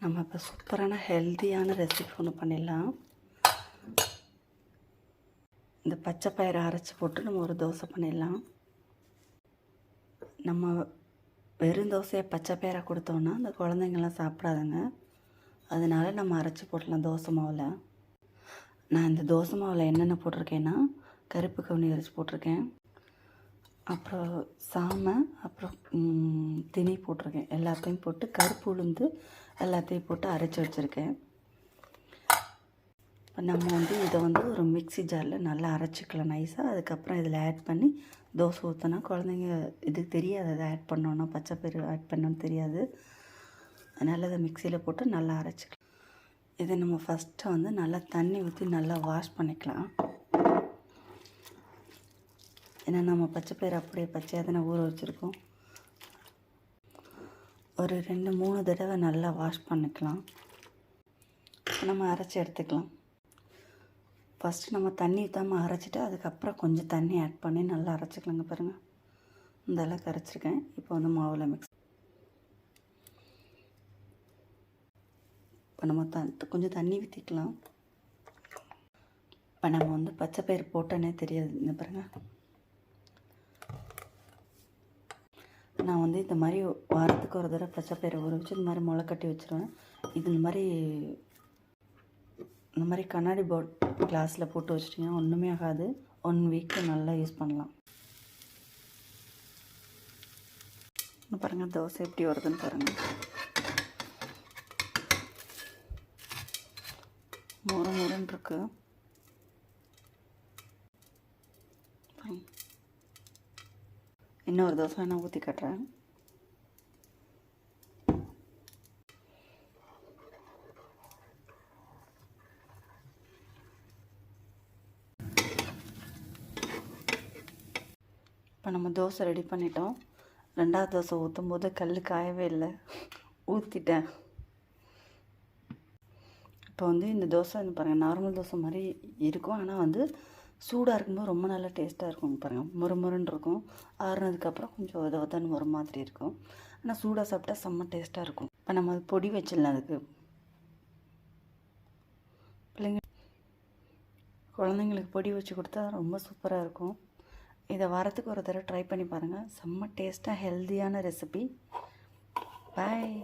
நம்ம இப்போ சூப்பரான ஹெல்த்தியான ரெசிபி ஒன்று பண்ணிடலாம். இந்த பச்சை பயிரை அரைச்சி போட்டு நம்ம ஒரு தோசை பண்ணிடலாம். நம்ம வெறும் தோசையை பச்சை பயிரை கொடுத்தோன்னா அந்த குழந்தைங்கள்லாம் சாப்பிடாதுங்க. அதனால் நம்ம அரைச்சி போடலாம் தோசை மாவில். நான் இந்த தோசை மாவில் என்னென்ன போட்டிருக்கேன்னா, கருப்பு கவுனி அரைச்சி போட்டிருக்கேன், அப்புறம் சாமை, அப்புறம் திணை போட்டிருக்கேன். எல்லாத்தையும் போட்டு கருப்பு உளுந்து எல்லாத்தையும் போட்டு அரைச்சி வச்சுருக்கேன். இப்போ நம்ம இதை ஒரு மிக்ஸி ஜாரில் நல்லா அரைச்சிக்கலாம் நைஸாக. அதுக்கப்புறம் இதில் ஆட் பண்ணி தோசை ஊற்றினா குழந்தைங்க இது தெரியாது, அதை ஆட் பண்ணோன்னா பச்சை பயிறு ஆட் பண்ணோன்னு தெரியாது. அதனால் அதை மிக்சியில் போட்டு நல்லா அரைச்சிக்கலாம். இதை நம்ம ஃபஸ்ட்டு நல்லா தண்ணி ஊற்றி நல்லா வாஷ் பண்ணிக்கலாம். ஏன்னா நம்ம பச்சை பயிறு அப்படியே பச்சையாக தானே ஊற வச்சுருக்கோம். ஒரு 2-3 தடவை நல்லா வாஷ் பண்ணிக்கலாம். நம்ம அரைச்சி எடுத்துக்கலாம். ஃபஸ்ட்டு நம்ம தண்ணி ஊற்றாமல் அரைச்சிட்டு அதுக்கப்புறம் கொஞ்சம் தண்ணி ஆட் பண்ணி நல்லா அரைச்சிக்கலாங்க. பாருங்கள், இந்த அளவுக்கு அரைச்சிருக்கேன். இப்போ மாவில் மிக்ஸ் இப்போ நம்ம கொஞ்சம் தண்ணி ஊற்றிக்கலாம். இப்போ நம்ம பச்சை பயிறு போட்டோன்னே தெரியாது. இந்த பாருங்கள், நான் இந்த மாதிரி வாரத்துக்கு ஒரு தடவை பச்சை பயிரை ஊற வச்சு இந்த மாதிரி முளை கட்டி வச்சுருவேன். இது இந்த மாதிரி கண்ணாடி கிளாஸில் போட்டு வச்சிட்டிங்கன்னா ஒன்றுமே ஆகாது. 1 வீக்கு நல்லா யூஸ் பண்ணலாம். பாருங்கள், தோசை எப்படி வருதுன்னு பாருங்கள். முருன்னு இருக்கு. இன்னொரு தோசை நான் ஊற்றி கட்டுறேன். இப்போ நம்ம தோசை ரெடி பண்ணிட்டோம். 2வது தோசை ஊற்றும் போது கல் காயவே இல்லை, ஊற்றிட்டேன். இப்போ இந்த தோசை பாருங்கள், நார்மல் தோசை மாதிரி இருக்கும். ஆனால் சூடாக இருக்கும்போது ரொம்ப நல்லா டேஸ்ட்டாக இருக்கும். பாருங்கள், முறுமுறுன்னு இருக்கும். ஆறுனதுக்கப்புறம் கொஞ்சம் உதவத்தான்னு ஒரு மாதிரி இருக்கும். ஆனால் சூடாக சாப்பிட்டா செம்ம டேஸ்ட்டாக இருக்கும். இப்போ நம்ம பொடி வச்சிடலாம். அதுக்கு குழந்தைங்களுக்கு பொடி வச்சு கொடுத்தா ரொம்ப சூப்பராக இருக்கும். இதை வாரத்துக்கு ஒரு தடவை ட்ரை பண்ணி பாருங்கள். செம்ம டேஸ்ட்டாக ஹெல்த்தியான ரெசிபி. பாய்.